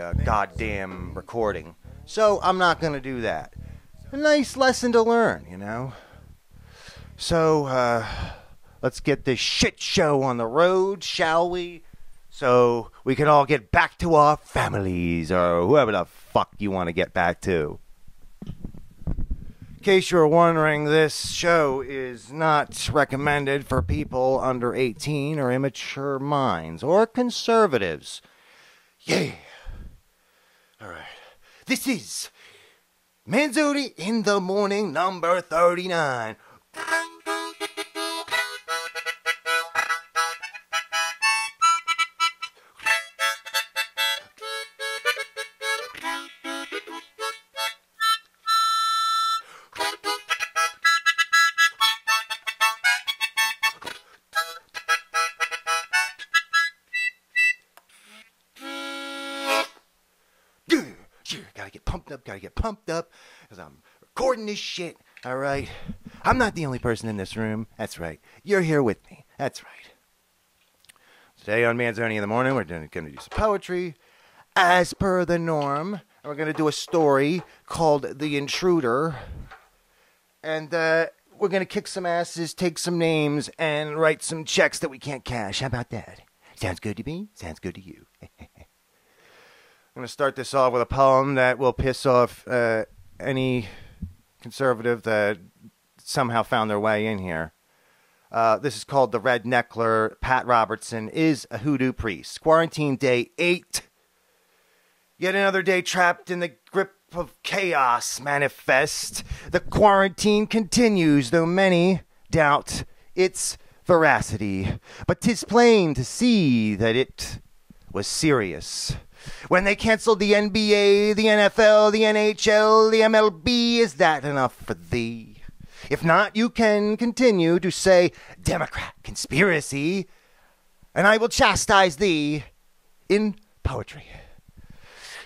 a goddamn recording. So I'm not going to do that. A nice lesson to learn, you know. So let's get this shit show on the road, shall we? So we can all get back to our families, or whoever the fuck you want to get back to. In case you're wondering, this show is not recommended for people under 18 or immature minds or conservatives. Yeah. All right. This is Manzoni in the Morning, number 39. Gotta get pumped up, because I'm recording this shit, all right? I'm not the only person in this room. That's right. You're here with me. That's right. Today on Manzoni in the Morning, we're going to do some poetry, as per the norm. And we're going to do a story called The Intruder. And we're going to kick some asses, take some names, and write some checks that we can't cash. How about that? Sounds good to me? Sounds good to you. I'm going to start this off with a poem that will piss off any conservative that somehow found their way in here. This is called The Redneckler. Pat Robertson is a hoodoo priest. Quarantine day 8. Yet another day trapped in the grip of chaos manifest. The quarantine continues, though many doubt its veracity. But 'tis plain to see that it was serious. When they canceled the NBA, the NFL, the NHL, the MLB, is that enough for thee? If not, you can continue to say, Democrat conspiracy, and I will chastise thee in poetry.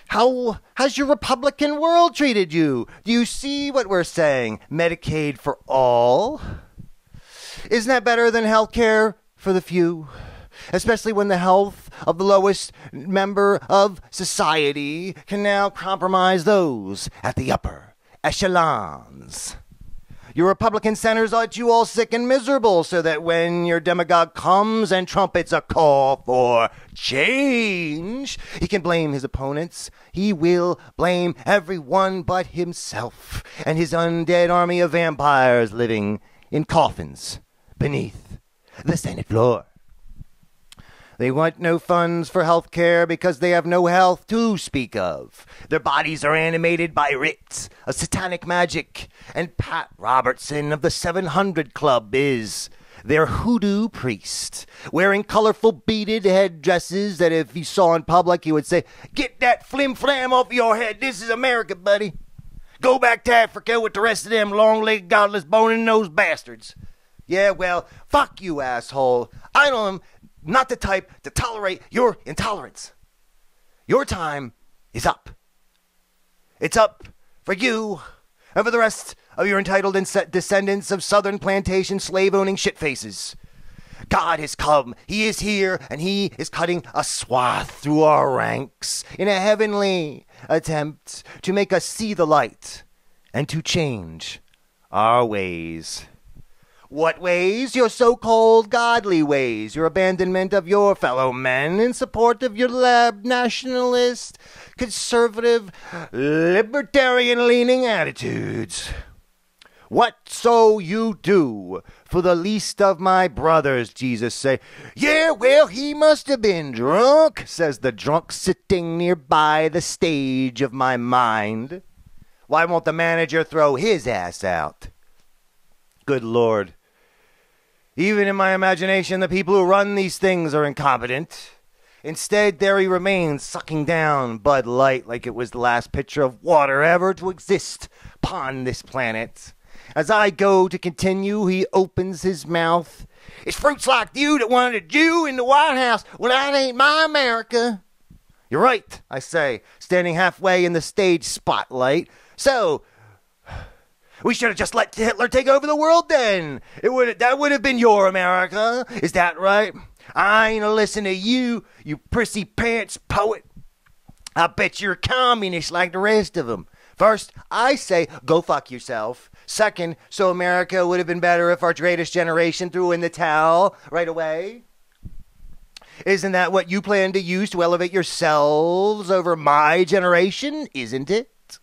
How has your Republican world treated you? Do you see what we're saying? Medicaid for all? Isn't that better than health care for the few? Especially when the health of the lowest member of society can now compromise those at the upper echelons. Your Republican senators let you all sick and miserable so that when your demagogue comes and trumpets a call for change, he can blame his opponents. He will blame everyone but himself and his undead army of vampires living in coffins beneath the Senate floor. They want no funds for health care because they have no health to speak of. Their bodies are animated by rites of satanic magic, and Pat Robertson of the 700 Club is their hoodoo priest, wearing colorful beaded headdresses that if he saw in public he would say, "Get that flim-flam off your head, this is America, buddy. Go back to Africa with the rest of them long-legged, godless, bone-and-nosed bastards." Yeah, well, fuck you, asshole. I am not the type to tolerate your intolerance. Your time is up. It's up for you and for the rest of your entitled descendants of southern plantation slave-owning shitfaces. God has come. He is here, and he is cutting a swath through our ranks in a heavenly attempt to make us see the light and to change our ways. What ways? Your so-called godly ways, your abandonment of your fellow men in support of your lab nationalist, conservative, libertarian-leaning attitudes. Whatso you do for the least of my brothers, Jesus say. Yeah, well, he must have been drunk, says the drunk sitting nearby the stage of my mind. Why won't the manager throw his ass out? Good Lord. Even in my imagination, the people who run these things are incompetent. Instead, there he remains, sucking down Bud Light like it was the last pitcher of water ever to exist upon this planet. As I go to continue, he opens his mouth. It's fruits like you that wanted a Jew in the White House. Well, that ain't my America. You're right, I say, standing halfway in the stage spotlight. So, we should have just let Hitler take over the world then. That would have been your America. Is that right? I ain't a listen to you, you prissy pants poet. I bet you're a communist like the rest of them. First, I say, go fuck yourself. Second, so America would have been better if our greatest generation threw in the towel right away. Isn't that what you plan to use to elevate yourselves over my generation, isn't it?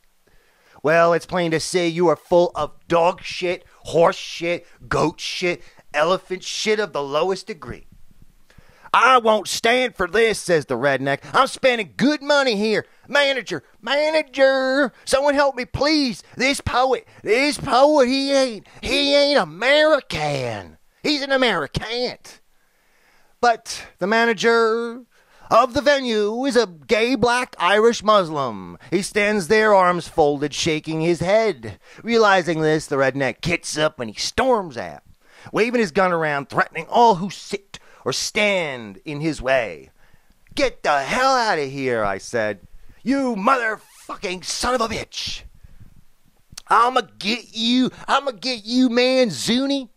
Well, it's plain to say you are full of dog shit, horse shit, goat shit, elephant shit of the lowest degree. I won't stand for this, says the redneck. I'm spending good money here. Manager, someone help me, please. This poet, he ain't American. He's an Americant. But the manager of the venue is a gay black Irish Muslim. He stands there, arms folded, shaking his head. Realizing this, the redneck gets up and he storms out, waving his gun around, threatening all who sit or stand in his way. Get the hell out of here, I said. You motherfucking son of a bitch. I'ma get you, Manzoni,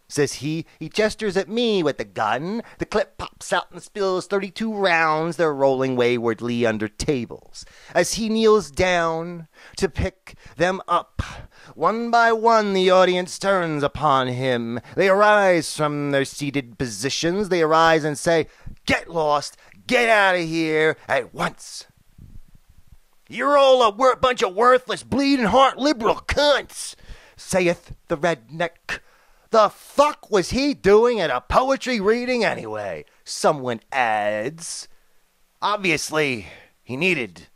says he. He gestures at me with the gun. The clip pops out and spills 32 rounds. They're rolling waywardly under tables. As he kneels down to pick them up, one by one the audience turns upon him. They arise from their seated positions. They arise and say, get lost, get out of here at once. You're all a bunch of worthless, bleeding heart liberal cunts, saith the redneck. The fuck was he doing at a poetry reading anyway? Someone adds. Obviously, he needed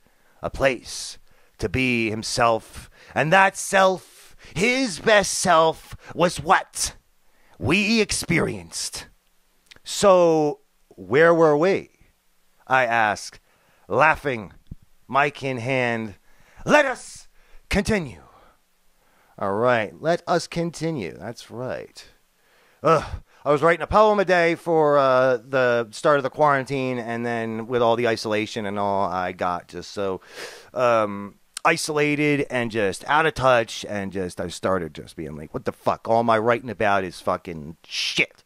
a place to be himself, and that self, his best self, was what we experienced. So, where were we? I asked, laughing, mic in hand. Let us continue. All right, let us continue. That's right. I was writing a poem a day for the start of the quarantine, and then with all the isolation and all, I got just so isolated and just out of touch, and I started just being like, what the fuck? All my writing about is fucking shit.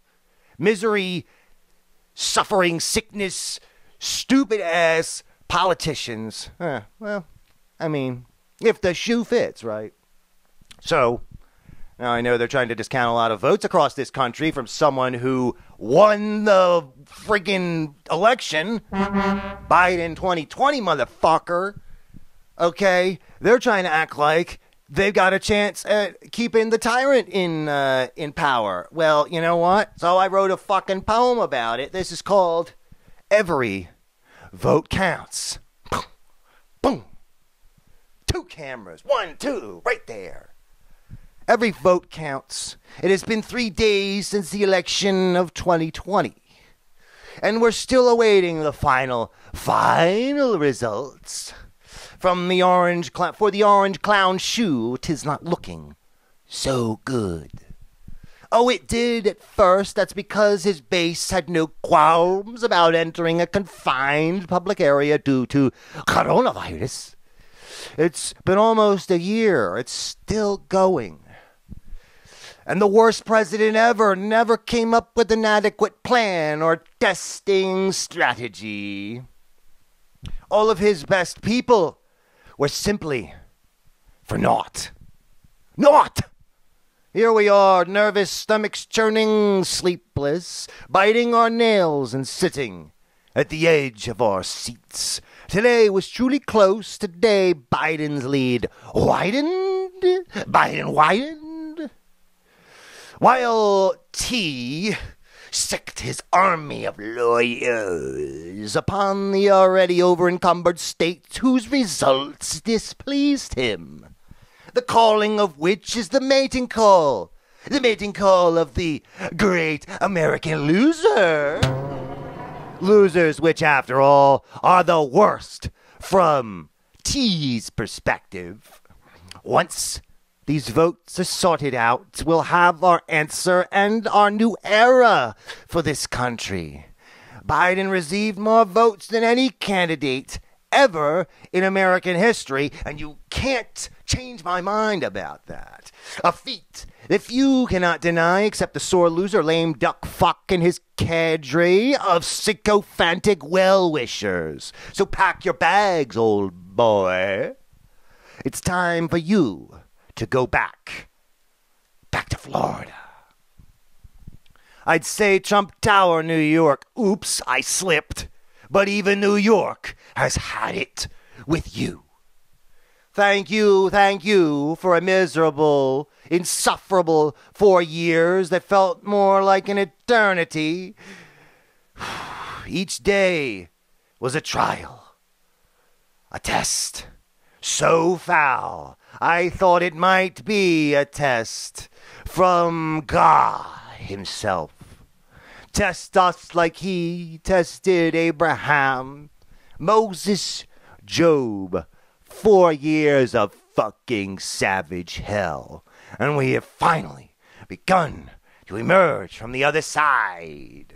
Misery, suffering, sickness, stupid-ass politicians. Well, I mean, if the shoe fits, right? So, now I know they're trying to discount a lot of votes across this country from someone who won the friggin' election. Biden 2020, motherfucker. Okay? They're trying to act like they've got a chance at keeping the tyrant in power. Well, you know what? So I wrote a fucking poem about it. This is called Every Vote Counts. Boom. 2 cameras. 1, 2, right there. Every vote counts. It has been 3 days since the election of 2020. And we're still awaiting the final results. For the orange clown shoe, 'tis not looking so good. Oh, it did at first. That's because his base had no qualms about entering a confined public area due to coronavirus. It's been almost a year. It's still going. And the worst president ever never came up with an adequate plan or testing strategy. All of his best people were simply for naught. Naught! Here we are, nervous, stomachs churning, sleepless, biting our nails and sitting at the edge of our seats. Today was truly close. Today, Biden's lead widened. Biden widened. While T sicked his army of lawyers upon the already over-encumbered states whose results displeased him. The calling of which is the mating call. The mating call of the great American loser. Losers which, after all, are the worst from T's perspective. Once these votes are sorted out, we'll have our answer and our new era for this country. Biden received more votes than any candidate ever in American history, and you can't change my mind about that. A feat that few cannot deny except the sore loser, lame duck fuck, and his cadre of sycophantic well-wishers. So pack your bags, old boy. It's time for you to go back to Florida. I'd say Trump Tower, New York. Oops, I slipped. But even New York has had it with you. Thank you for a miserable, insufferable 4 years that felt more like an eternity. Each day was a trial, a test, so foul I thought it might be a test from God himself. Test us like he tested Abraham, Moses, Job. 4 years of fucking savage hell. And we have finally begun to emerge from the other side.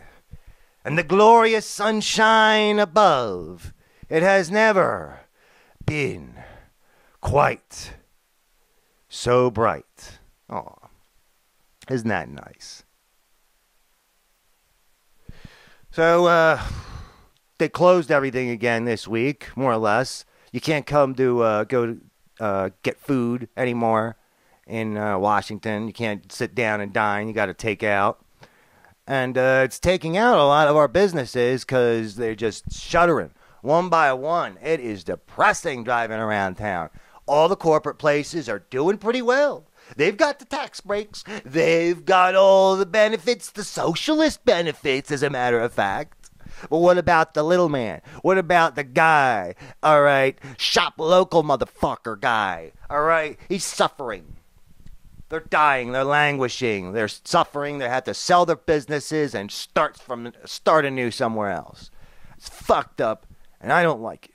And the glorious sunshine above, it has never been quite so bright. Oh, isn't that nice? So, they closed everything again this week, more or less. You can't come to get food anymore in Washington. You can't sit down and dine. You got to take out. And it's taking out a lot of our businesses because they're just shuttering one by one. It is depressing driving around town. All the corporate places are doing pretty well. They've got the tax breaks. They've got all the benefits, the socialist benefits, as a matter of fact. But what about the little man? What about the guy? All right, shop local motherfucker guy. All right, he's suffering. They're dying. They're languishing. They're suffering. They have to sell their businesses and start anew somewhere else. It's fucked up, and I don't like it.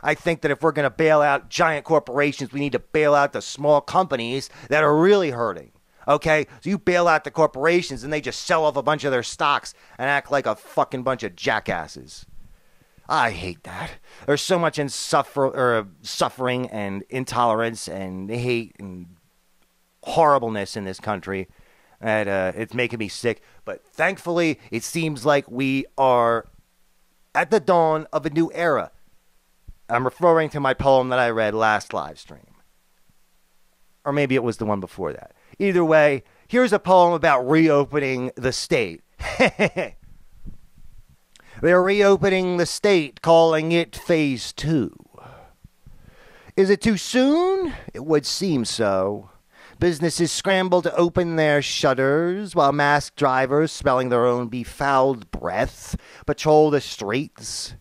I think that if we're going to bail out giant corporations, we need to bail out the small companies that are really hurting. Okay, so you bail out the corporations and they just sell off a bunch of their stocks and act like a fucking bunch of jackasses. I hate that. There's so much suffering and intolerance and hate and horribleness in this country that it's making me sick. But thankfully, it seems like we are at the dawn of a new era. I'm referring to my poem that I read last live stream. Or maybe it was the one before that. Either way, here's a poem about reopening the state. They're reopening the state, calling it Phase 2. Is it too soon? It would seem so. Businesses scramble to open their shutters, while masked drivers, smelling their own befouled breath, patrol the streets.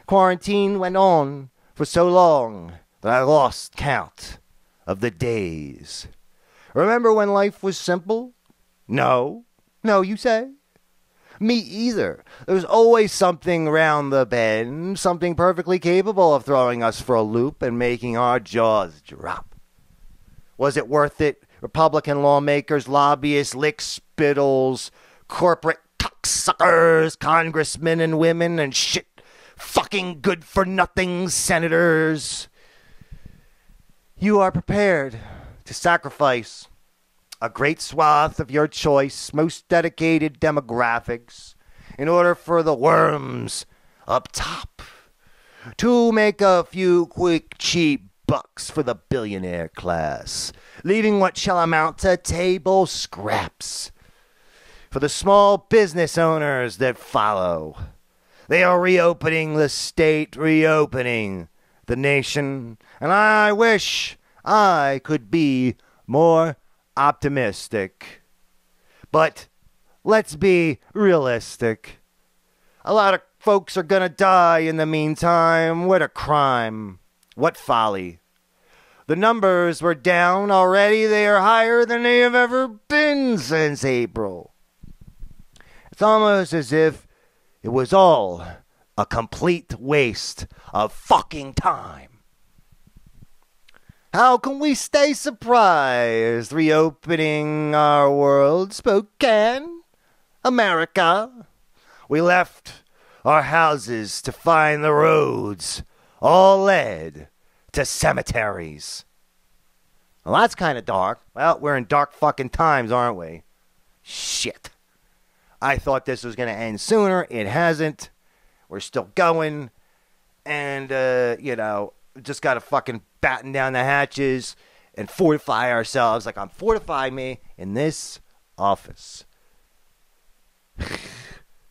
Quarantine went on for so long that I lost count of the days. Remember when life was simple? No, you say? Me either. There's always something round the bend, something perfectly capable of throwing us for a loop and making our jaws drop. Was it worth it? Republican lawmakers, lobbyists, lick spittles, corporate cocksuckers, congressmen and women, and shit fucking good-for-nothing senators. You are prepared to sacrifice a great swath of your choice, most dedicated demographics, in order for the worms up top to make a few quick, cheap bucks for the billionaire class, leaving what shall amount to table scraps for the small business owners that follow. They are reopening the state, reopening the nation, and I wish I could be more optimistic. But let's be realistic. A lot of folks are gonna die in the meantime. What a crime. What folly. The numbers were down already. They are higher than they have ever been since April. It's almost as if it was all a complete waste of fucking time. How can we stay surprised? Reopening our world, Spokane, America. We left our houses to find the roads, all led to cemeteries. Well, that's kind of dark. Well, we're in dark fucking times, aren't we? Shit. I thought this was going to end sooner. It hasn't. We're still going. And, just got to fucking batten down the hatches and fortify ourselves like I'm fortifying me in this office.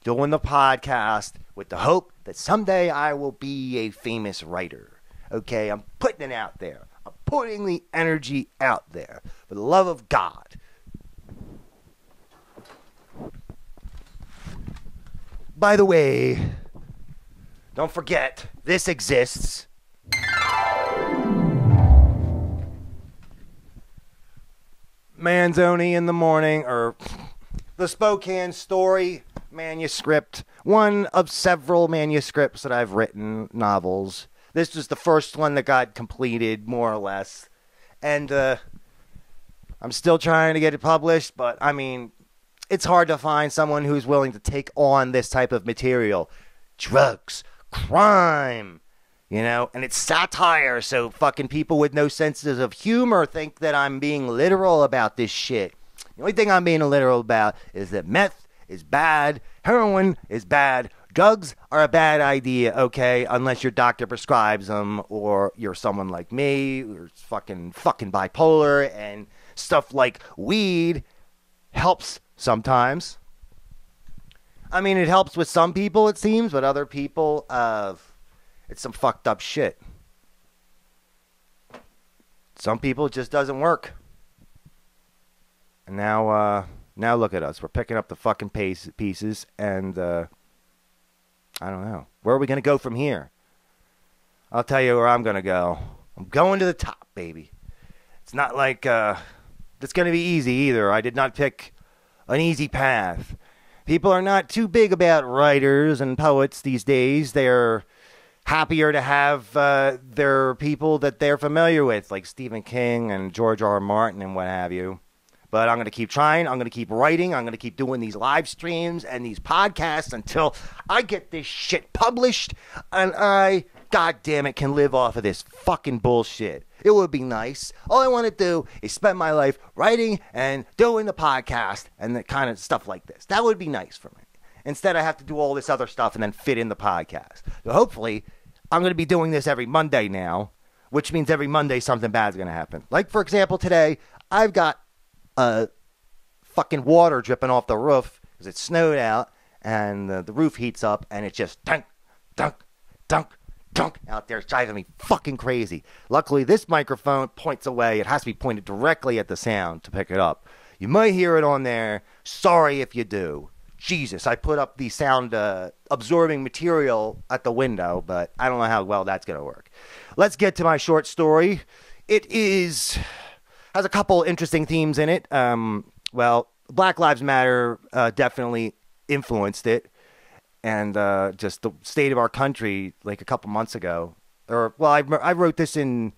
Doing the podcast with the hope that someday I will be a famous writer. Okay, I'm putting it out there. I'm putting the energy out there for the love of God. By the way, don't forget, this exists. Manzoni in the morning, or the Spokane Story manuscript. One of several manuscripts that I've written, novels. This was the first one that got completed, more or less. And I'm still trying to get it published, but I mean, it's hard to find someone who's willing to take on this type of material. Drugs, crime, and it's satire, so fucking people with no senses of humor think that I'm being literal about this shit. The only thing I'm being literal about is that meth is bad, heroin is bad, drugs are a bad idea, okay, unless your doctor prescribes them, or you're someone like me, who's fucking bipolar, and stuff like weed helps sometimes. I mean, it helps with some people, it seems, but other people, it's some fucked up shit. Some people, it just doesn't work. And now look at us. We're picking up the fucking pieces, and I don't know. Where are we going to go from here? I'll tell you where I'm going to go. I'm going to the top, baby. It's not like it's going to be easy either. I did not pick an easy path. People are not too big about writers and poets these days. They're happier to have their people that they're familiar with, like Stephen King and George R. R. Martin and what have you. But I'm going to keep trying. I'm going to keep writing. I'm going to keep doing these live streams and these podcasts until I get this shit published and I, God damn it, can live off of this fucking bullshit. It would be nice. All I want to do is spend my life writing and doing the podcast and the kind of stuff like this. That would be nice for me. Instead, I have to do all this other stuff and then fit in the podcast. So hopefully, I'm going to be doing this every Monday now, which means every Monday something bad's going to happen. Like, for example, today, I've got fucking water dripping off the roof because it snowed out, and the roof heats up, and it just dunk, dunk, dunk, dunk out there. It's driving me fucking crazy. Luckily, this microphone points away. It has to be pointed directly at the sound to pick it up. You might hear it on there. Sorry if you do. Jesus, I put up the sound absorbing material at the window, but I don't know how well that's going to work. Let's get to my short story. It has a couple interesting themes in it. Well, Black Lives Matter definitely influenced it, and just the state of our country, like a couple months ago. I wrote this in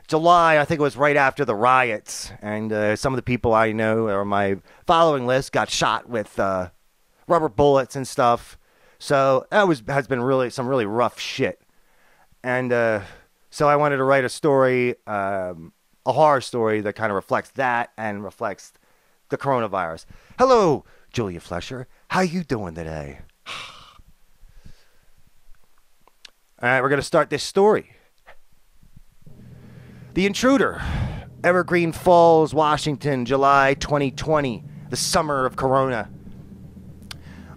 July. I think it was right after the riots, and some of the people I know or my following list got shot with rubber bullets and stuff. So that has been really some really rough shit. And so I wanted to write a story, a horror story that kind of reflects that and reflects the coronavirus. Hello, Julia Flesher. How you doing today? All right, we're going to start this story. The Intruder, Evergreen Falls, Washington, July 2020, the summer of Corona.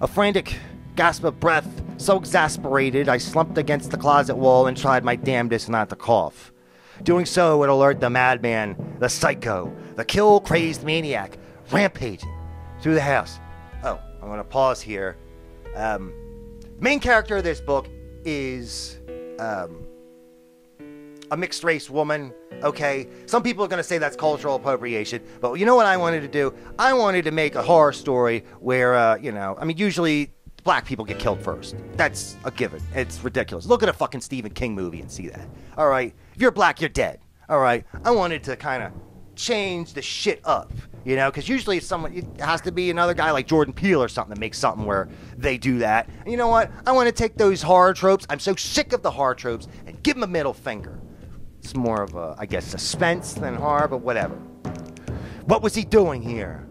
A frantic gasp of breath, so exasperated I slumped against the closet wall and tried my damnedest not to cough. Doing so would alert the madman, the psycho, the kill-crazed maniac, rampaging through the house. Oh, I'm going to pause here. The main character of this book is a mixed-race woman, okay? Some people are going to say that's cultural appropriation, but you know what I wanted to do? I wanted to make a horror story where, usually black people get killed first. That's a given. It's ridiculous. Look at a fucking Stephen King movie and see that. All right? If you're black, you're dead. All right? I wanted to kind of change the shit up, because usually it has to be another guy like Jordan Peele or something that makes something where they do that. And you know what? I want to take those horror tropes. I'm so sick of the horror tropes and give them a middle finger. It's more of a, I guess, suspense than horror, but whatever. What was he doing here?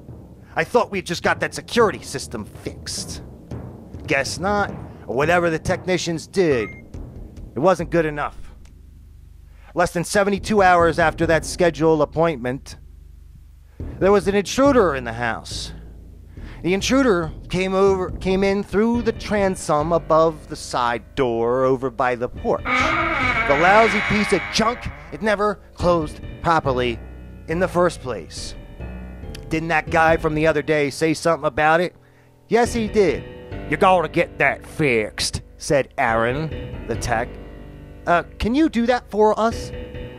I thought we had just got that security system fixed. Guess not. Or whatever the technicians did, it wasn't good enough. Less than 72 hours after that scheduled appointment, there was an intruder in the house. The intruder came in through the transom above the side door over by the porch. The lousy piece of junk, it never closed properly in the first place. Didn't that guy from the other day say something about it? Yes, he did. "You're gonna get that fixed," said Aaron, the tech. Can you do that for us?"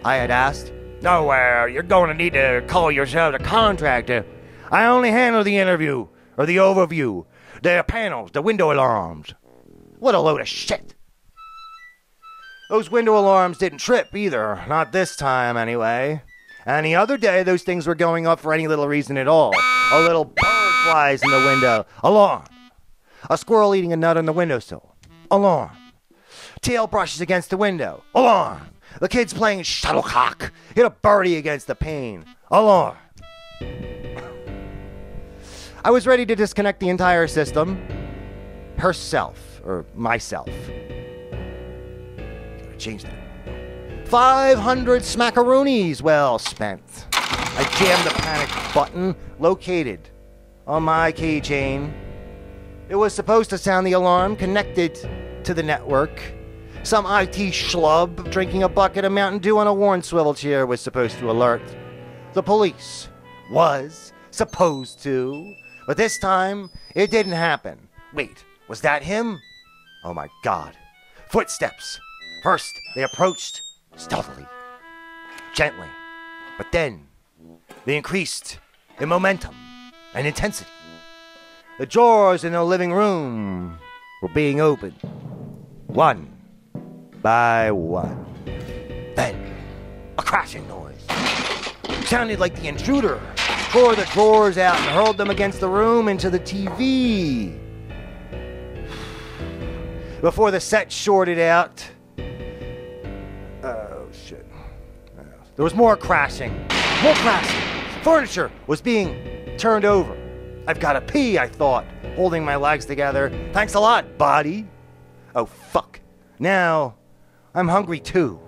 I had asked. "No, you're gonna need to call yourself a contractor. I only handle the interview, or the overview, the panels, the window alarms." What a load of shit. Those window alarms didn't trip either, not this time anyway. And the other day, those things were going off for any little reason at all. A little bird flies in the window. Alarm. A squirrel eating a nut on the windowsill. Alarm. Tail brushes against the window. Alarm. The kid's playing shuttlecock. Hit a birdie against the pane. Alarm. I was ready to disconnect the entire system. Herself, or myself. Gotta change that. 500 smackaroonies well spent. I jammed the panic button located on my keychain. It was supposed to sound the alarm connected to the network. Some IT schlub drinking a bucket of Mountain Dew on a worn swivel chair was supposed to alert. The police was supposed to, but this time it didn't happen. Wait, was that him? Oh my God. Footsteps. First, they approached stealthily, gently, but then they increased in momentum and intensity. The drawers in the living room were being opened, one by one. Then, a crashing noise. It sounded like the intruder tore the drawers out and hurled them against the room into the TV. Before the set shorted out, oh shit. There was more crashing. More crashing. Furniture was being turned over. I've got to pee, I thought, holding my legs together. Thanks a lot, body. Oh, fuck. Now, I'm hungry too.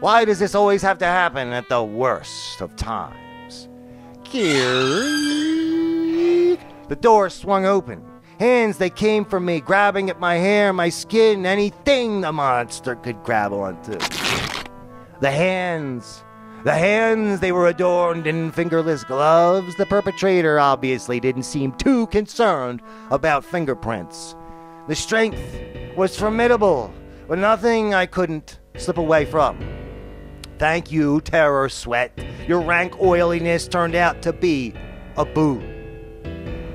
Why does this always have to happen at the worst of times? The door swung open. Hands, they came for me, grabbing at my hair, my skin, anything the monster could grab onto. The hands, they were adorned in fingerless gloves. The perpetrator obviously didn't seem too concerned about fingerprints. The strength was formidable, but nothing I couldn't slip away from. Thank you, Terror Sweat. Your rank oiliness turned out to be a boon.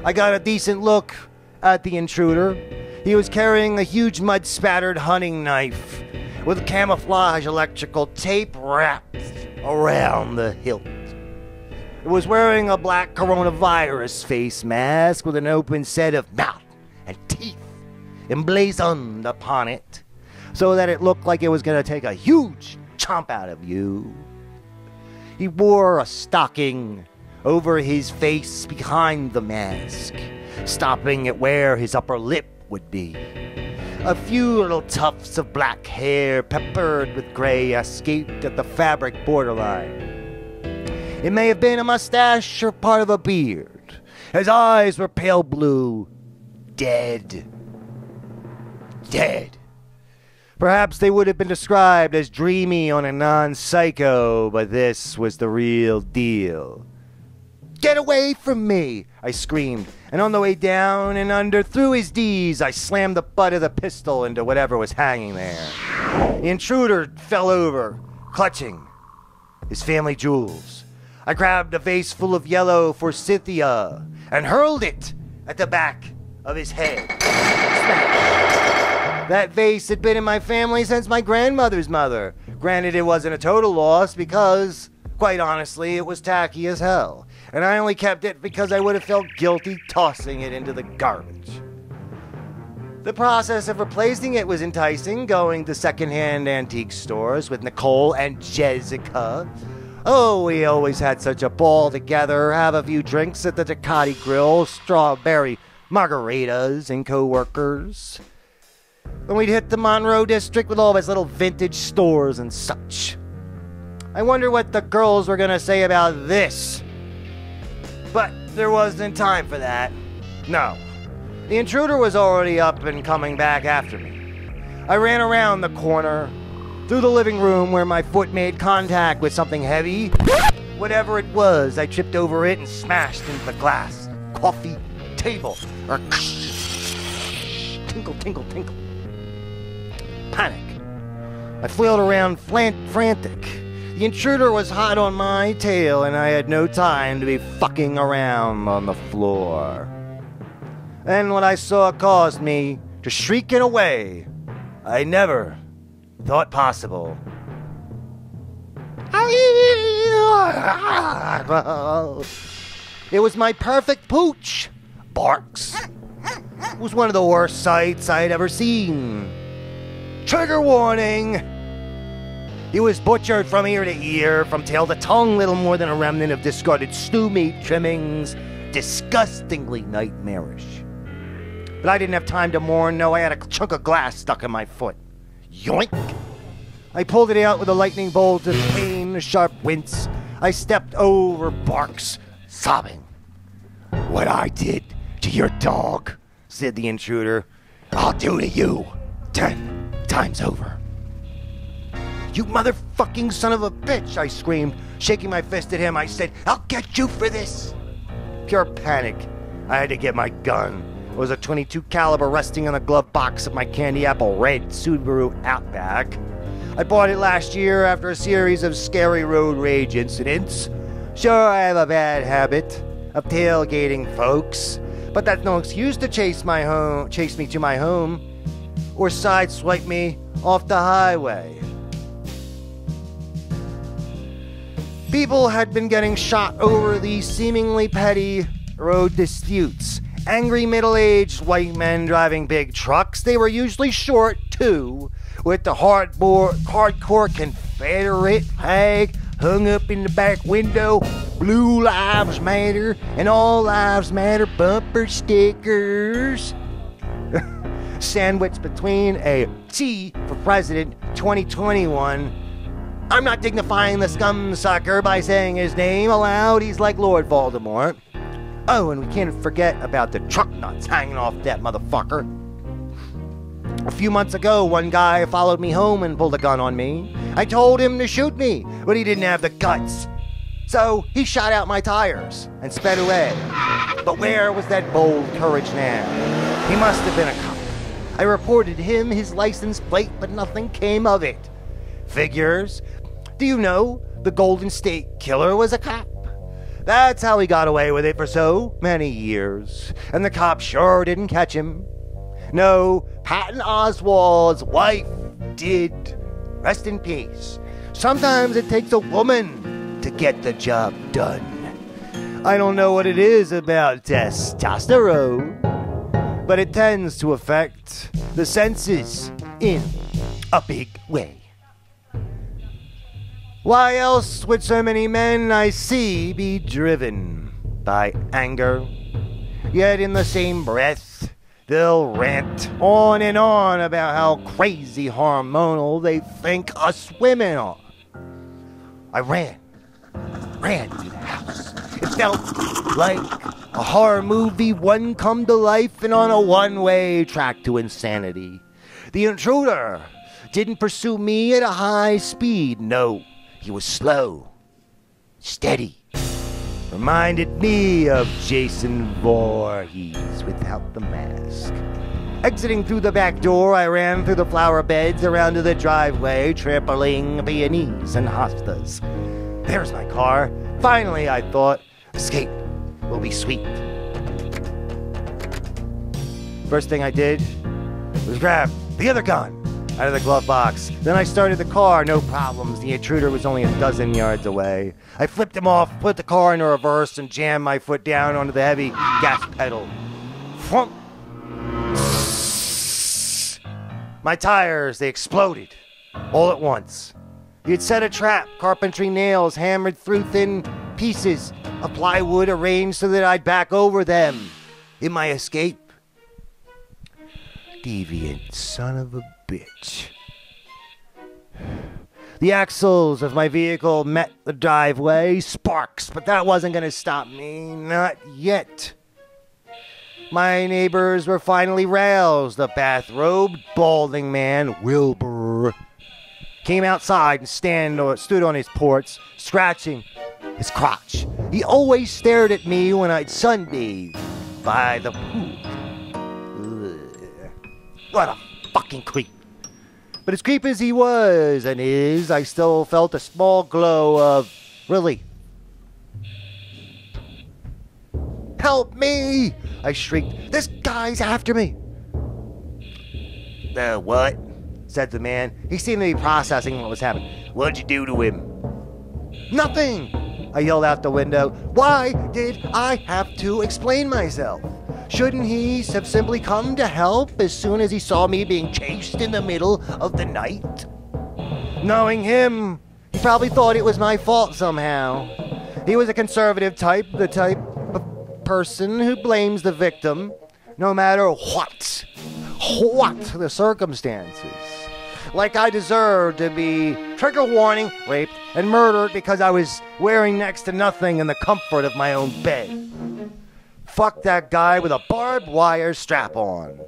I got a decent look at the intruder. He was carrying a huge mud-spattered hunting knife with camouflage electrical tape wrapped around the hilt. It was wearing a black coronavirus face mask with an open set of mouth and teeth emblazoned upon it, so that it looked like it was going to take a huge chomp out of you. He wore a stocking over his face behind the mask, stopping at where his upper lip would be. A few little tufts of black hair peppered with gray escaped at the fabric borderline. It may have been a mustache or part of a beard. His eyes were pale blue. Dead. Dead. Perhaps they would have been described as dreamy on a non-psycho, but this was the real deal. "Get away from me!" I screamed, and on the way down and under through his D's, I slammed the butt of the pistol into whatever was hanging there. The intruder fell over, clutching his family jewels. I grabbed a vase full of yellow forsythia and hurled it at the back of his head. Smash! That vase had been in my family since my grandmother's mother. Granted, it wasn't a total loss because, quite honestly, it was tacky as hell. And I only kept it because I would have felt guilty tossing it into the garbage. The process of replacing it was enticing, going to secondhand antique stores with Nicole and Jessica. Oh, we always had such a ball together, have a few drinks at the Ducati Grill, strawberry margaritas and co-workers. Then we'd hit the Monroe District with all its little vintage stores and such. I wonder what the girls were going to say about this. But there wasn't time for that. No. The intruder was already up and coming back after me. I ran around the corner, through the living room where my foot made contact with something heavy. Whatever it was, I tripped over it and smashed into the glass, coffee table. Tinkle, tinkle, tinkle. Panic. I flailed around frantic. The intruder was hot on my tail, and I had no time to be fucking around on the floor. Then what I saw caused me to shriek in a way I never thought possible. It was my perfect pooch. Barks. It was one of the worst sights I'd ever seen. Trigger warning! He was butchered from ear to ear, from tail to tongue, little more than a remnant of discarded stew meat trimmings. Disgustingly nightmarish. But I didn't have time to mourn. No, I had a chunk of glass stuck in my foot. Yoink! I pulled it out with a lightning bolt of pain, a sharp wince. I stepped over Barks, sobbing. What I did to your dog, said the intruder, I'll do to you 10 times over. You motherfucking son of a bitch, I screamed, shaking my fist at him. I said, I'll get you for this. Pure panic. I had to get my gun. It was a .22 caliber resting on the glove box of my candy apple red Subaru Outback. I bought it last year after a series of scary road rage incidents. Sure, I have a bad habit of tailgating folks, but that's no excuse to chase me to my home, or sideswipe me off the highway. People had been getting shot over these seemingly petty road disputes. Angry middle-aged white men driving big trucks. They were usually short, too, with the hardcore Confederate flag hung up in the back window, Blue Lives Matter, and All Lives Matter bumper stickers. Sandwiched between a T for President 2021. I'm not dignifying the scum sucker by saying his name aloud. He's like Lord Voldemort. Oh, and we can't forget about the truck nuts hanging off that motherfucker. A few months ago, one guy followed me home and pulled a gun on me. I told him to shoot me, but he didn't have the guts. So he shot out my tires and sped away. But where was that bold courage now? He must have been a cop. I reported him, his license plate, but nothing came of it. Figures. Do you know the Golden State Killer was a cop? That's how he got away with it for so many years. And the cops sure didn't catch him. No, Patton Oswalt's wife did. Rest in peace. Sometimes it takes a woman to get the job done. I don't know what it is about testosterone, but it tends to affect the senses in a big way. Why else would so many men I see be driven by anger? Yet in the same breath, they'll rant on and on about how crazy hormonal they think us women are. I ran to the house. It felt like a horror movie, one come to life and on a one-way track to insanity. The intruder didn't pursue me at a high speed, no. He was slow, steady, reminded me of Jason Voorhees without the mask. Exiting through the back door, I ran through the flower beds around to the driveway, trampling peonies and hostas. There's my car. Finally, I thought, escape will be sweet. First thing I did was grab the other gun out of the glove box. Then I started the car, no problems. The intruder was only a dozen yards away. I flipped him off, put the car into reverse, and jammed my foot down onto the heavy gas pedal. Frump. My tires, they exploded all at once. He had set a trap, carpentry nails hammered through thin pieces of plywood arranged so that I'd back over them in my escape. Deviant son of a bitch. The axles of my vehicle met the driveway, sparks, but that wasn't going to stop me, not yet. My neighbors were finally roused. The bathrobed, balding man, Wilbur, came outside and stood on his porch, scratching his crotch. He always stared at me when I'd sunbathe by the pool. Ugh. What a fucking creep. But as creep as he was and is, I still felt a small glow of relief. Help me! I shrieked. This guy's after me. What? Said the man. He seemed to be processing what was happening. What'd you do to him? Nothing! I yelled out the window. Why did I have to explain myself? Shouldn't he have simply come to help as soon as he saw me being chased in the middle of the night? Knowing him, he probably thought it was my fault somehow. He was a conservative type, the type of person who blames the victim, no matter what the circumstances. Like I deserved to be trigger warning, raped, and murdered because I was wearing next to nothing in the comfort of my own bed. Fuck that guy with a barbed wire strap on.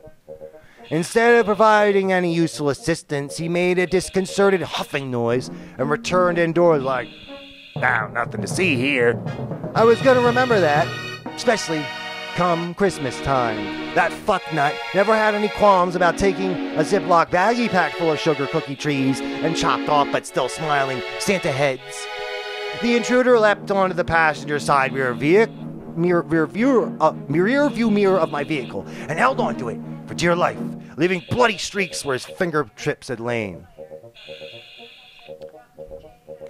Instead of providing any useful assistance, he made a disconcerted huffing noise and returned indoors like, now, nothing to see here. I was gonna remember that, especially come Christmas time. That fucknut never had any qualms about taking a Ziploc baggie packed full of sugar cookie trees and chopped off but still smiling Santa heads. The intruder leapt onto the passenger side rear view mirror of my vehicle and held onto it for dear life, leaving bloody streaks where his fingertips had lain.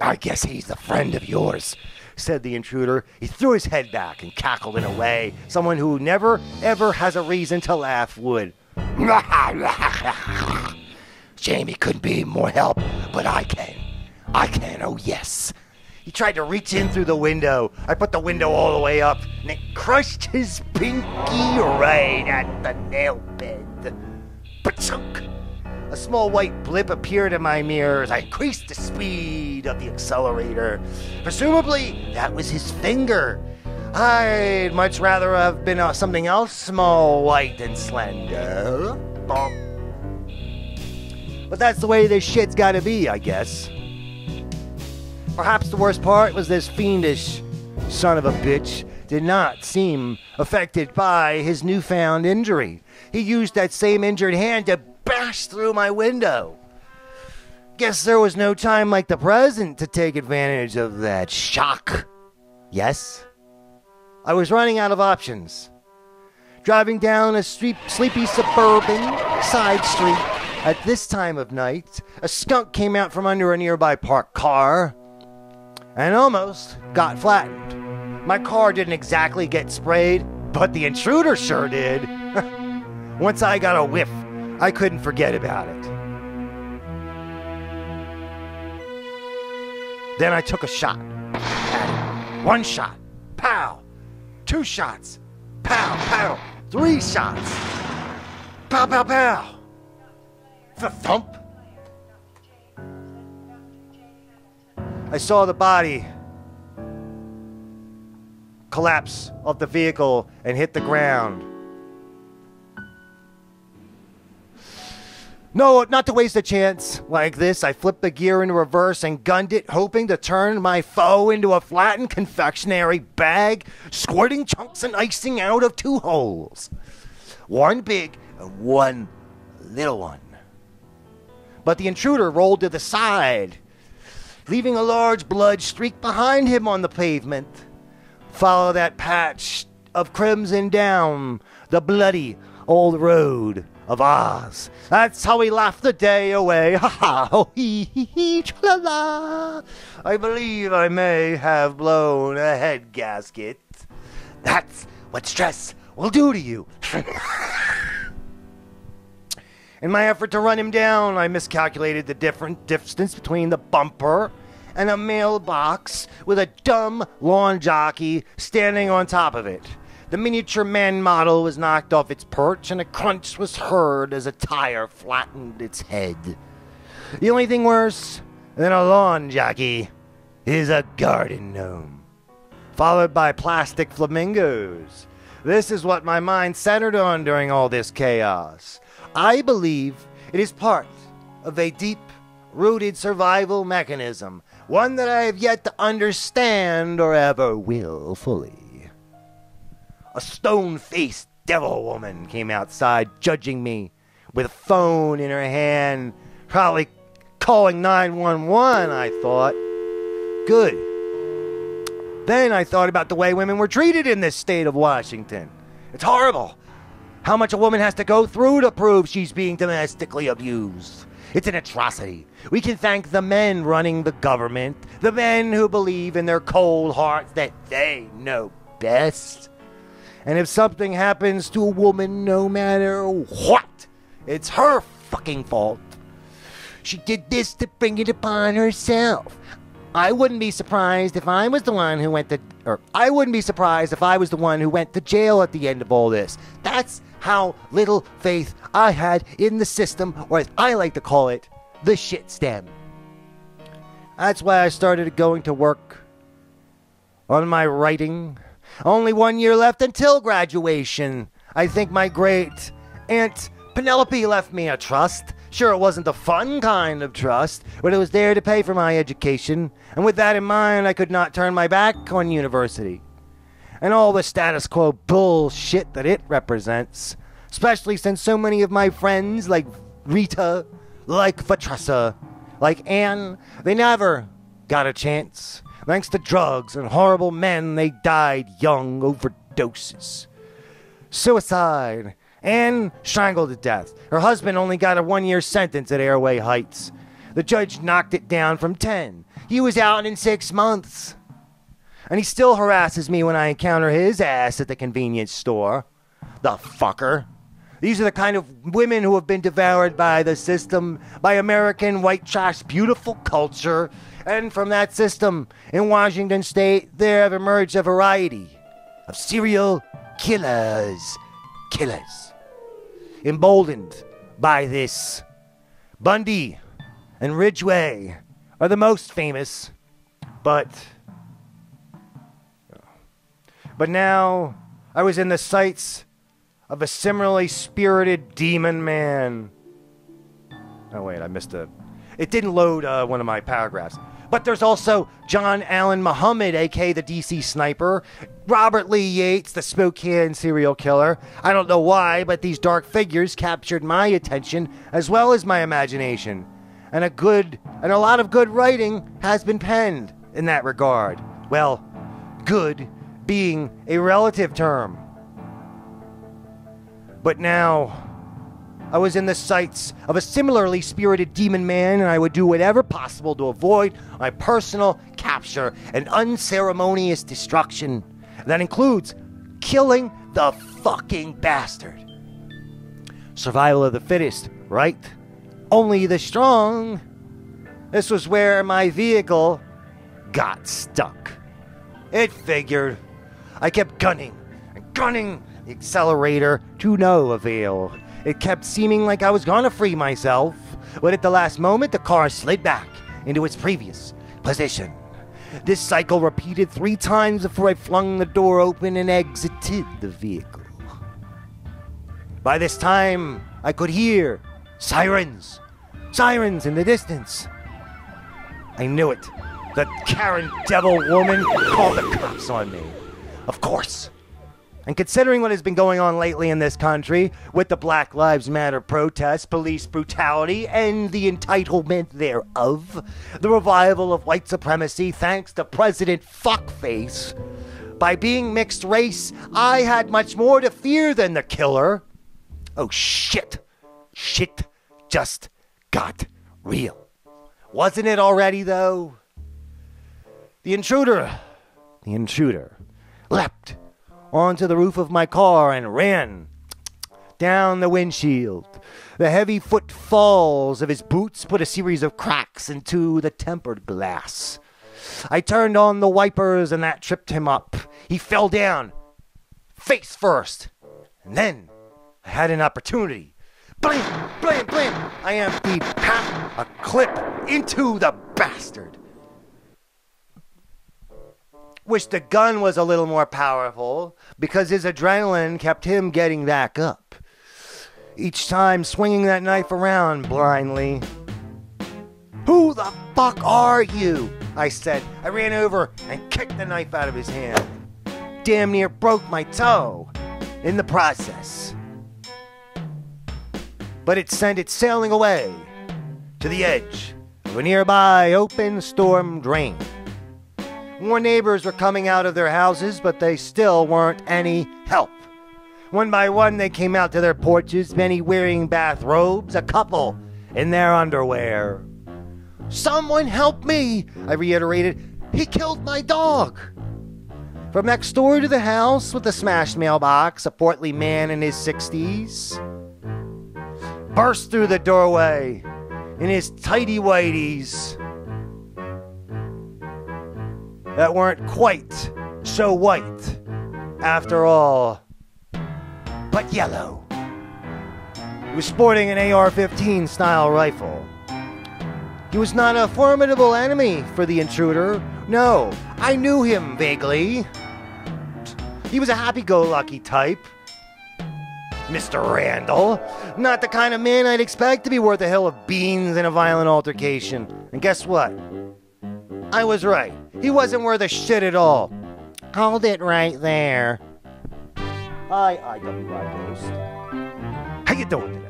I guess he's a friend of yours, said the intruder. He threw his head back and cackled in a way someone who never, ever has a reason to laugh would. Jamie couldn't be more help, but I can. I can, oh yes. He tried to reach in through the window. I put the window all the way up, and it crushed his pinky right at the nail bed. Ba-chunk! A small white blip appeared in my mirror as I increased the speed of the accelerator. Presumably, that was his finger. I'd much rather have been something else small, white, and slender. But that's the way this shit's gotta be, I guess. Perhaps the worst part was this fiendish son of a bitch did not seem affected by his newfound injury. He used that same injured hand to bash through my window. Guess there was no time like the present to take advantage of that shock. Yes? I was running out of options. Driving down a sleepy suburban side street at this time of night, a skunk came out from under a nearby parked car and almost got flattened. My car didn't exactly get sprayed, but the intruder sure did. Once I got a whiff, I couldn't forget about it. Then I took a shot. One shot. Pow. 2 shots. Pow, pow. 3 shots. Pow, pow, pow. Thump. I saw the body collapse off the vehicle and hit the ground. No, not to waste a chance like this, I flipped the gear into reverse and gunned it, hoping to turn my foe into a flattened confectionery bag, squirting chunks and icing out of 2 holes. One big and one little one. But the intruder rolled to the side, leaving a large blood streak behind him on the pavement. Follow that patch of crimson down the bloody old road of Oz. That's how we laughed the day away. Ha ha, ho hee hee hee, la la. I believe I may have blown a head gasket. That's what stress will do to you. In my effort to run him down, I miscalculated the different distance between the bumper and a mailbox with a dumb lawn jockey standing on top of it. The miniature man model was knocked off its perch, and a crunch was heard as a tire flattened its head. The only thing worse than a lawn jockey is a garden gnome, followed by plastic flamingos. This is what my mind centered on during all this chaos. I believe it is part of a deep-rooted survival mechanism, one that I have yet to understand or ever will fully. A stone-faced devil woman came outside, judging me, with a phone in her hand, probably calling 911, I thought. Good. Then I thought about the way women were treated in this state of Washington. It's horrible how much a woman has to go through to prove she's being domestically abused. It's an atrocity. We can thank the men running the government, the men who believe in their cold hearts that they know best. And if something happens to a woman, no matter what, it's her fucking fault. She did this to bring it upon herself. I wouldn't be surprised if I was the one who went to jail at the end of all this. That's how little faith I had in the system, or as I like to call it, the shit stem. That's why I started going to work on my writing. Only 1 year left until graduation. I think my great aunt Penelope left me a trust. Sure, it wasn't the fun kind of trust, but it was there to pay for my education. And with that in mind, I could not turn my back on university and all the status quo bullshit that it represents, especially since so many of my friends, like Rita, like Vatressa, like Anne, they never got a chance. Thanks to drugs and horrible men, they died young, overdoses, suicide, and strangled to death. Her husband only got a 1 year sentence at Airway Heights. The judge knocked it down from 10. He was out in 6 months. And he still harasses me when I encounter his ass at the convenience store. The fucker. These are the kind of women who have been devoured by the system, by American white trash beautiful culture. And from that system, in Washington State, there have emerged a variety of serial killers. Emboldened by this, Bundy and Ridgway are the most famous, but now I was in the sights of a similarly spirited demon man. Oh wait, it didn't load one of my paragraphs. But there's also John Allen Muhammad, a.k.a. the DC Sniper, Robert Lee Yates, the Spokane serial killer. I don't know why, but these dark figures captured my attention as well as my imagination. And a lot of good writing has been penned in that regard. Well, good being a relative term. But now I was in the sights of a similarly spirited demon man, and I would do whatever possible to avoid my personal capture and unceremonious destruction. That includes killing the fucking bastard. Survival of the fittest, right? Only the strong. This was where my vehicle got stuck. It figured. I kept gunning the accelerator to no avail. It kept seeming like I was gonna free myself, but at the last moment, the car slid back into its previous position. This cycle repeated 3 times before I flung the door open and exited the vehicle. By this time, I could hear sirens in the distance. I knew it. The Karen devil woman called the cops on me. Of course. And considering what has been going on lately in this country, with the Black Lives Matter protests, police brutality, and the entitlement thereof, the revival of white supremacy thanks to President Fuckface, by being mixed race, I had much more to fear than the killer. Oh shit. Shit just got real. Wasn't it already, though? The intruder leapt onto the roof of my car and ran down the windshield. The heavy footfalls of his boots put a series of cracks into the tempered glass. I turned on the wipers and that tripped him up. He fell down, face first. And then I had an opportunity. Blam, blam, blam. I emptied half a clip into the bastard. Wish the gun was a little more powerful, because his adrenaline kept him getting back up. Each time swinging that knife around blindly. "Who the fuck are you?" I said. I ran over and kicked the knife out of his hand. Damn near broke my toe in the process. But it sent it sailing away to the edge of a nearby open storm drain. More neighbors were coming out of their houses, but they still weren't any help. One by one, they came out to their porches, many wearing bathrobes, a couple in their underwear. "Someone help me," I reiterated. "He killed my dog." From next door to the house with the smashed mailbox, a portly man in his 60s burst through the doorway in his tighty-whities that weren't quite so white after all, but yellow. He was sporting an AR-15 style rifle. He was not a formidable enemy for the intruder. No, I knew him vaguely. He was a happy-go-lucky type. Mr. Randall. Not the kind of man I'd expect to be worth a hill of beans in a violent altercation. And guess what? I was right. He wasn't worth a shit at all. Hold it right there. Hi, IWI Ghost. How you doing today?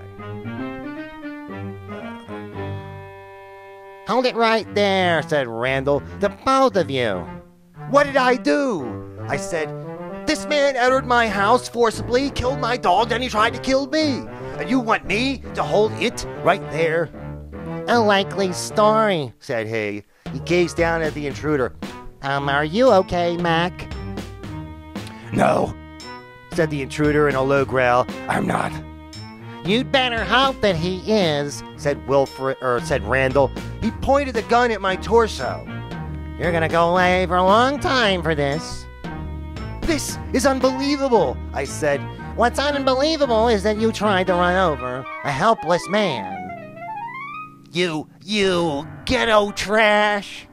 Hold it right there, said Randall. The both of you. What did I do? I said, this man entered my house forcibly, killed my dog, then he tried to kill me. And you want me to hold it right there? A likely story, said he. He gazed down at the intruder. Are you okay, Mac? No, said the intruder in a low growl. I'm not. You'd better hope that he is, said Randall. He pointed the gun at my torso. You're gonna go away for a long time for this. This is unbelievable, I said. What's unbelievable is that you tried to run over a helpless man. You ghetto trash.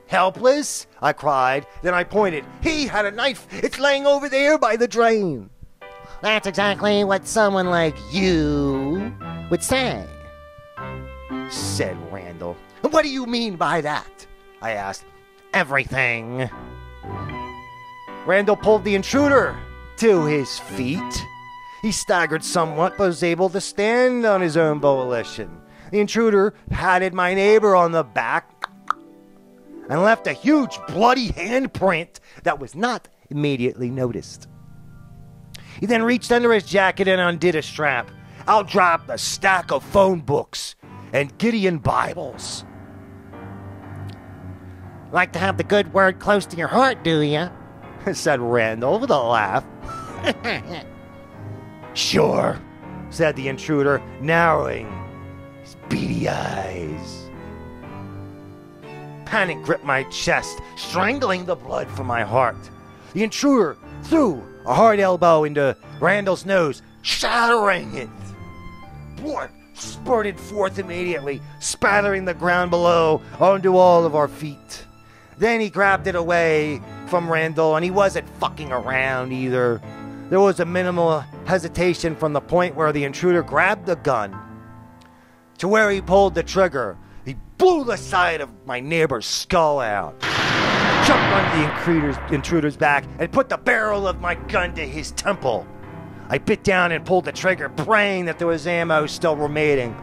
Helpless? I cried. Then I pointed. He had a knife. It's laying over there by the drain. That's exactly what someone like you would say, said Randall. What do you mean by that? I asked. Everything. Randall pulled the intruder to his feet. He staggered somewhat, but was able to stand on his own volition. The intruder patted my neighbor on the back and left a huge bloody handprint that was not immediately noticed. He then reached under his jacket and undid a strap. Out dropped a stack of phone books and Gideon Bibles. Like to have the good word close to your heart, do you? Said Randall with a laugh. Sure, said the intruder, narrowing his beady eyes. Panic gripped my chest, strangling the blood from my heart. The intruder threw a hard elbow into Randall's nose, shattering it. Blood spurted forth immediately, spattering the ground below onto all of our feet. Then he grabbed it away from Randall, and he wasn't fucking around either. There was a minimal hesitation from the point where the intruder grabbed the gun to where he pulled the trigger. He blew the side of my neighbor's skull out, jumped on the intruder's back, and put the barrel of my gun to his temple. I bit down and pulled the trigger, praying that there was ammo still remaining.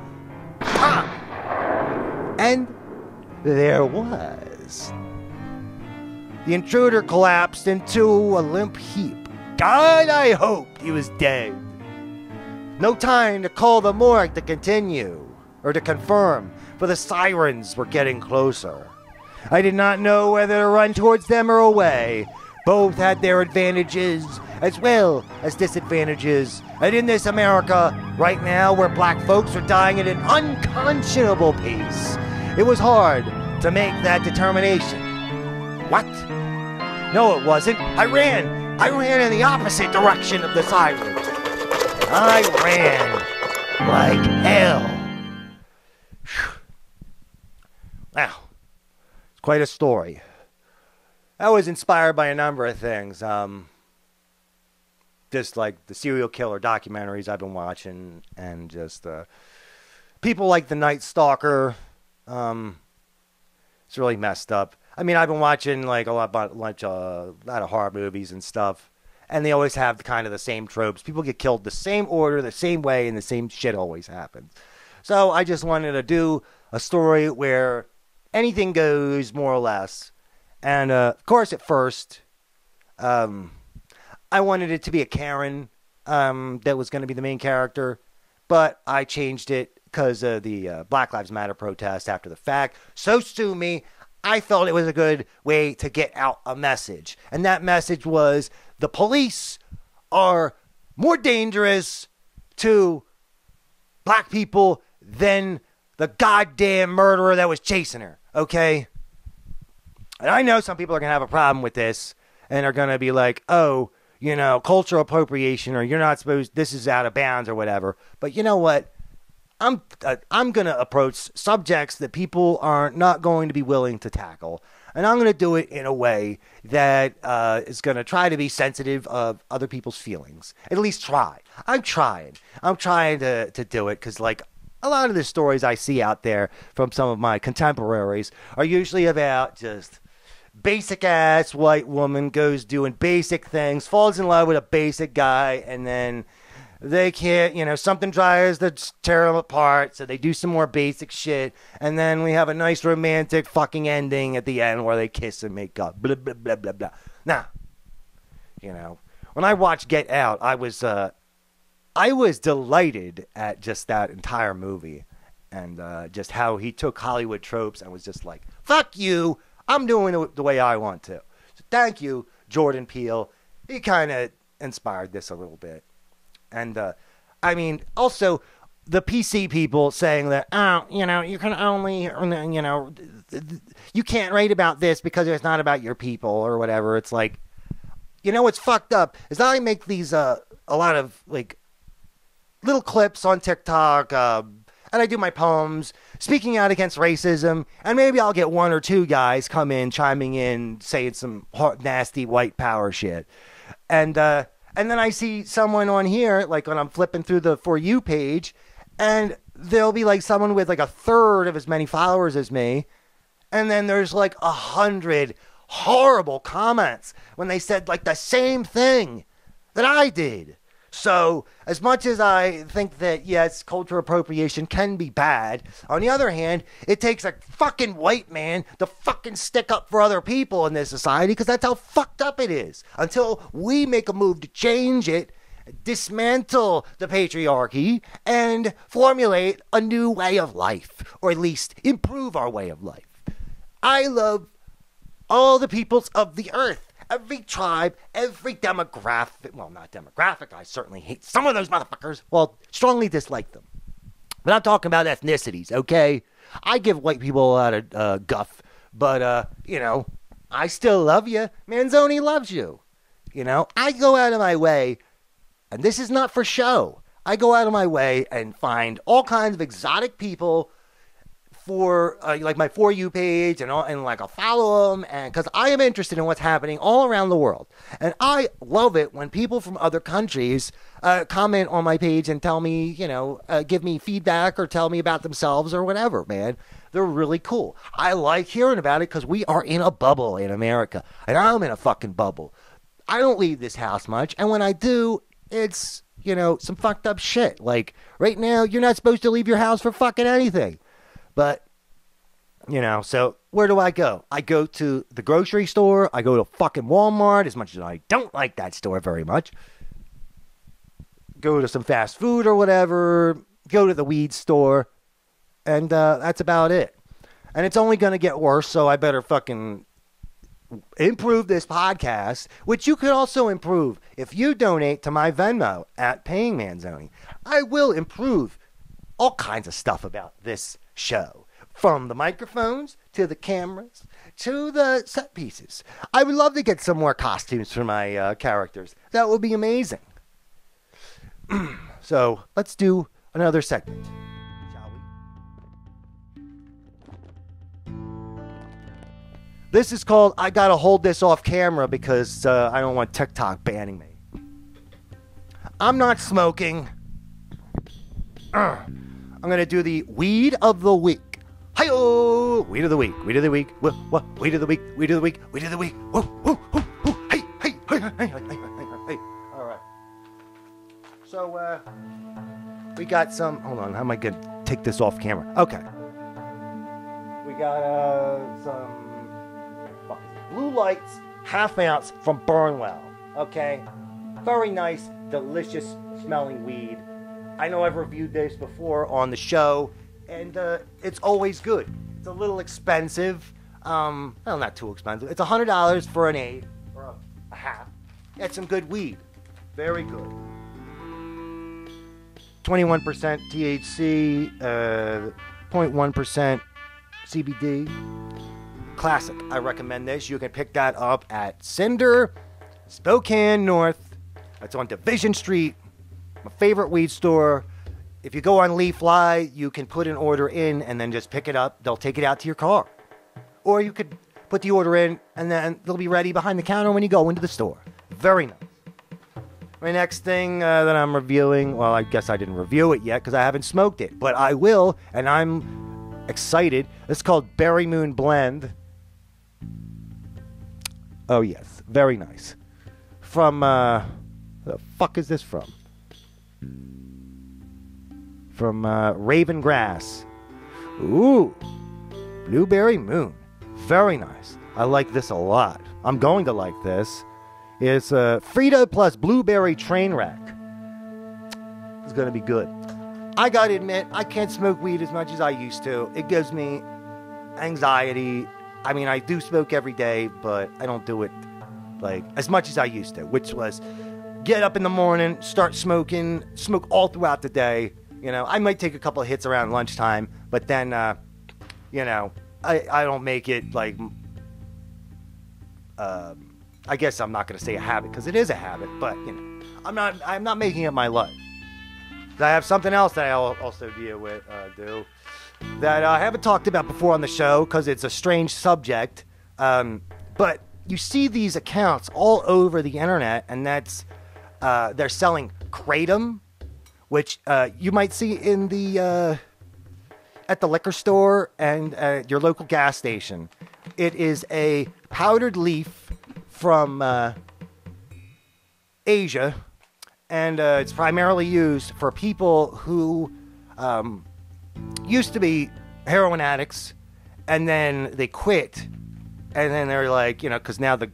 Ha! And there was. The intruder collapsed into a limp heap. God, I hoped he was dead. No time to call the morgue to continue, or to confirm, for the sirens were getting closer. I did not know whether to run towards them or away. Both had their advantages as well as disadvantages. And in this America, right now, where black folks are dying at an unconscionable pace, it was hard to make that determination. What? No, it wasn't. I ran in the opposite direction of the siren. I ran like hell. Wow, it's quite a story. I was inspired by a number of things. Just like the serial killer documentaries I've been watching, and just people like The Night Stalker. It's really messed up. I mean, I've been watching like a lot of horror movies and stuff, and they always have kind of the same tropes. People get killed the same order, the same way, and the same shit always happens. So I just wanted to do a story where anything goes, more or less. And, of course, at first, I wanted it to be a Karen that was going to be the main character. But I changed it because of the Black Lives Matter protest after the fact. So sue me. I felt it was a good way to get out a message. And that message was the police are more dangerous to black people than the goddamn murderer that was chasing her. Okay? And I know some people are going to have a problem with this and are going to be like, oh, you know, cultural appropriation, or you're not supposed, this is out of bounds or whatever. But you know what? I'm going to approach subjects that people are not going to be willing to tackle. And I'm going to do it in a way that is going to try to be sensitive of other people's feelings. At least try. I'm trying to do it because, like, a lot of the stories I see out there from some of my contemporaries are usually about just basic ass white woman goes doing basic things, falls in love with a basic guy, and then they can't, you know, something tries to tear them apart, so they do some more basic shit, and then we have a nice romantic fucking ending at the end where they kiss and make up. Blah, blah, blah, blah, blah. Now, you know, when I watched Get Out, I was delighted at just that entire movie, and just how he took Hollywood tropes and was just like, fuck you, I'm doing it the way I want to. So thank you, Jordan Peele. He kind of inspired this a little bit. And, I mean, also, the PC people saying that, oh, you know, you can only, you know, you can't write about this because it's not about your people or whatever. It's like, you know what's fucked up is I make these, a lot of, like, little clips on TikTok, and I do my poems speaking out against racism, and maybe I'll get one or two guys chiming in, saying some nasty white power shit. And then I see someone on here, like when I'm flipping through the For You page, and there'll be like someone with like a third of as many followers as me, and then there's like 100 horrible comments when they said like the same thing that I did. So, as much as I think that, yes, cultural appropriation can be bad, on the other hand, it takes a fucking white man to fucking stick up for other people in this society, because that's how fucked up it is. Until we make a move to change it, dismantle the patriarchy, and formulate a new way of life, or at least improve our way of life. I love all the peoples of the earth. Every tribe, every demographic, well, not demographic, I certainly hate some of those motherfuckers. Well, strongly dislike them. But I'm talking about ethnicities, okay? I give white people a lot of guff, but, you know, I still love you. Manzoni loves you. You know, I go out of my way, and this is not for show. I go out of my way and find all kinds of exotic people for like my For You page, and like I'll follow them, and because I am interested in what's happening all around the world, and I love it when people from other countries comment on my page and tell me, you know, give me feedback or tell me about themselves or whatever. Man, they're really cool. I like hearing about it because we are in a bubble in America, and I'm in a fucking bubble. I don't leave this house much, and when I do, it's, you know, some fucked up shit. Like right now, you're not supposed to leave your house for fucking anything. But, you know, so where do I go? I go to the grocery store. I go to fucking Walmart, as much as I don't like that store very much. Go to some fast food or whatever. Go to the weed store. And that's about it. And it's only going to get worse, so I better fucking improve this podcast, which you could also improve if you donate to my Venmo at Paying Manzoni. I will improve all kinds of stuff about this show, from the microphones to the cameras to the set pieces. I would love to get some more costumes for my characters. That would be amazing. So let's do another segment, shall we? This is called I Gotta Hold This Off Camera because I don't want TikTok banning me. I'm not smoking. I'm going to do the weed of the week. Hi-oh! Weed of the week. Weed of the week. What? Weed of the week. Weed of the week. Weed of the week. Whoa, whoa, whoa, whoa. Hey, hey, hey, hey, hey, hey. All right. So, we got some... Hold on. How am I going to take this off camera? Okay. We got some... Blue Lights, half ounce from Burnwell. Okay? Very nice, delicious smelling weed. I know I've reviewed this before on the show, and it's always good. It's a little expensive. Well, not too expensive. It's $100 for an eighth, or a half. That's some good weed. Very good. 21% THC, 0.1% CBD. Classic. I recommend this. You can pick that up at Cinder, Spokane North. It's on Division Street. My favorite weed store. If you go on Leafly, you can put an order in and then just pick it up. They'll take it out to your car. Or you could put the order in and then they'll be ready behind the counter when you go into the store. Very nice. My next thing that I'm reviewing, well, I guess I didn't review it yet because I haven't smoked it. But I will, and I'm excited. It's called Berry Moon Blend. Oh, yes. Very nice. From, where the fuck is this from? From Raven Grass. Ooh. Blueberry Moon. Very nice. I like this a lot. I'm going to like this. It's Frida plus Blueberry Trainwreck. It's going to be good. I got to admit, I can't smoke weed as much as I used to. It gives me anxiety. I mean, I do smoke every day, but I don't do it like as much as I used to, which was get up in the morning, start smoking, smoke all throughout the day. You know, I might take a couple of hits around lunchtime, but then, you know, I don't make it like, I guess I'm not going to say a habit because it is a habit, but, you know, I'm not making it my life. I have something else that I'll also deal with, that I haven't talked about before on the show because it's a strange subject. But you see these accounts all over the internet, and that's they're selling Kratom, which you might see in the at the liquor store and your local gas station. It is a powdered leaf from Asia, and it's primarily used for people who used to be heroin addicts, and then they quit, and then they're like, you know, because now they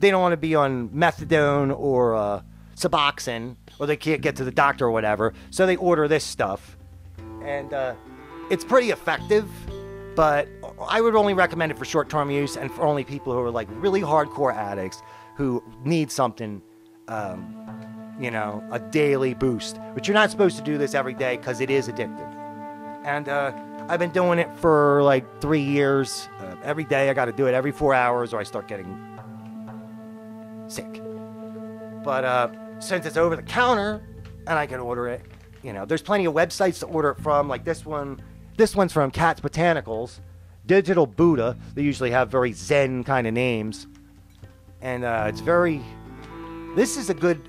don't want to be on methadone or Suboxone, or they can't get to the doctor or whatever, so they order this stuff, and it's pretty effective, but I would only recommend it for short-term use and for only people who are like really hardcore addicts who need something, you know, a daily boost. But you're not supposed to do this every day because it is addictive. And I've been doing it for like 3 years. Every day I got to do it every 4 hours or I start getting sick. But since it's over the counter and I can order it, you know, there's plenty of websites to order it from, like this one. This one's from Cat's Botanicals, Digital Buddha. They usually have very Zen kind of names. And it's very... This is a good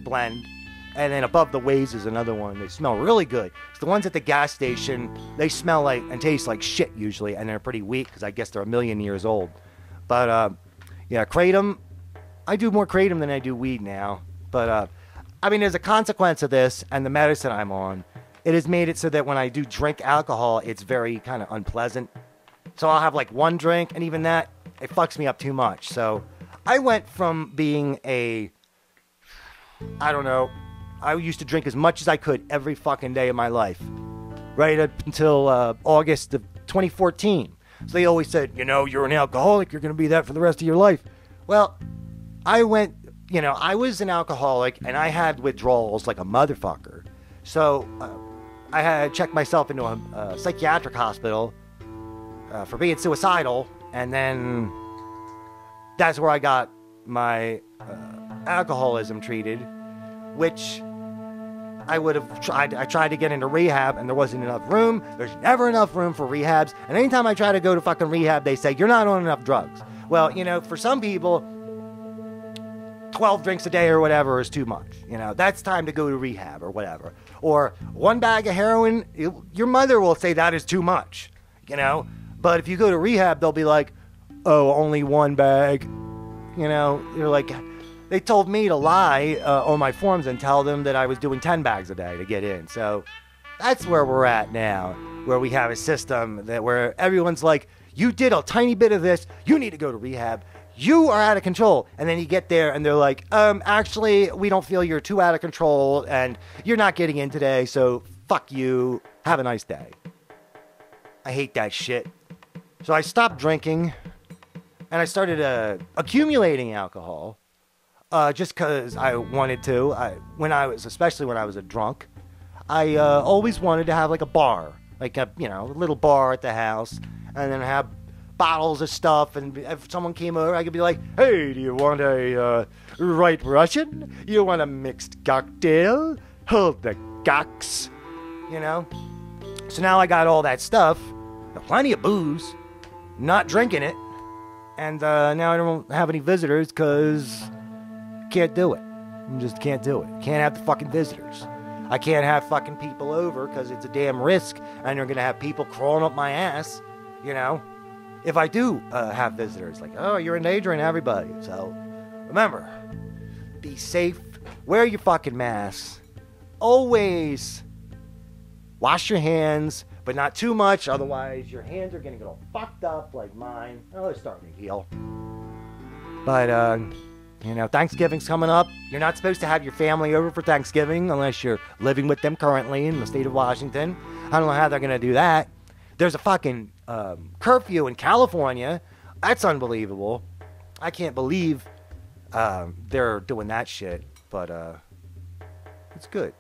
blend. And then Above the Ways is another one. They smell really good. It's the ones at the gas station, they smell like and taste like shit usually. And they're pretty weak because I guess they're 1,000,000 years old. But, yeah, Kratom. I do more Kratom than I do weed now. But, I mean, as a consequence of this and the medicine I'm on, it has made it so that when I do drink alcohol, it's very kind of unpleasant. So I'll have like one drink, and even that, it fucks me up too much. So I went from being I don't know, I used to drink as much as I could every fucking day of my life. Right up until August of 2014. So they always said, you're an alcoholic. You're going to be that for the rest of your life. Well, I was an alcoholic and I had withdrawals like a motherfucker. So I had checked myself into a psychiatric hospital for being suicidal. And then that's where I got my alcoholism treated, which I would have tried. I tried to get into rehab and there wasn't enough room. There's never enough room for rehabs. And anytime I try to go to fucking rehab, they say, you're not on enough drugs. Well, for some people, 12 drinks a day or whatever is too much. That's time to go to rehab or whatever. Or one bag of heroin, your mother will say that is too much, But if you go to rehab, they'll be like, oh, only one bag. You're like, they told me to lie on my forms and tell them that I was doing 10 bags a day to get in. So that's where we're at now, where we have a system where everyone's like, you did a tiny bit of this, you need to go to rehab. You are out of control. And then you get there and they're like, actually, we don't feel you're too out of control and you're not getting in today, so fuck you. Have a nice day. I hate that shit. So I stopped drinking and I started accumulating alcohol just because I wanted to. Especially when I was a drunk, I always wanted to have like a bar, like a little bar at the house, and then have bottles of stuff. And if someone came over, I could be like, "Hey, do you want a White Russian? You want a mixed cocktail? Hold the cocks," So now I got all that stuff, plenty of booze, not drinking it. And now I don't have any visitors because I can't do it. I just can't do it. Can't have the fucking visitors. I can't have fucking people over because it's a damn risk and you're going to have people crawling up my ass, if I do have visitors. Like, oh, you're endangering everybody. So remember, be safe. Wear your fucking masks. Always wash your hands. But not too much, otherwise your hands are going to get all fucked up like mine. Oh, they're starting to heal. But, Thanksgiving's coming up. You're not supposed to have your family over for Thanksgiving unless you're living with them currently in the state of Washington. I don't know how they're going to do that. There's a fucking curfew in California. That's unbelievable. I can't believe they're doing that shit. But it's good.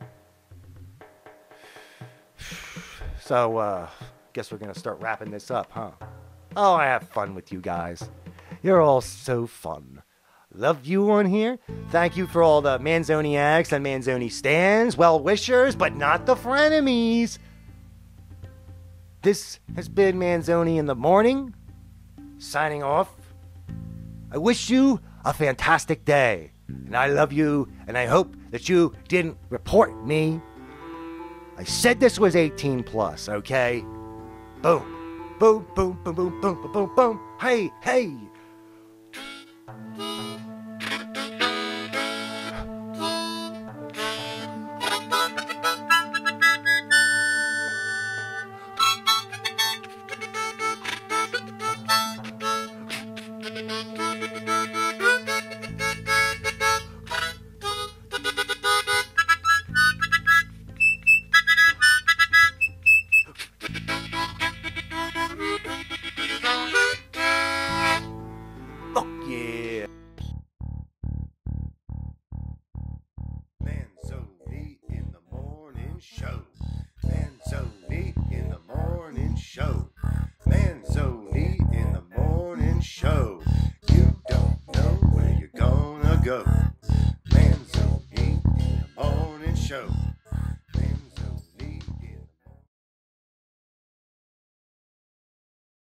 So, guess we're going to start wrapping this up, huh? Oh, I have fun with you guys. You're all so fun. Love you on here. Thank you for all the Manzoniacs and Manzoni stands, well-wishers, but not the frenemies. This has been Manzoni in the Morning, signing off. I wish you a fantastic day, and I love you, and I hope that you didn't report me. I said this was 18 plus, okay? Boom. Boom, boom, boom, boom, boom, boom, boom, boom. Hey, hey. Manzoni in the morning show. You don't know where you're gonna go.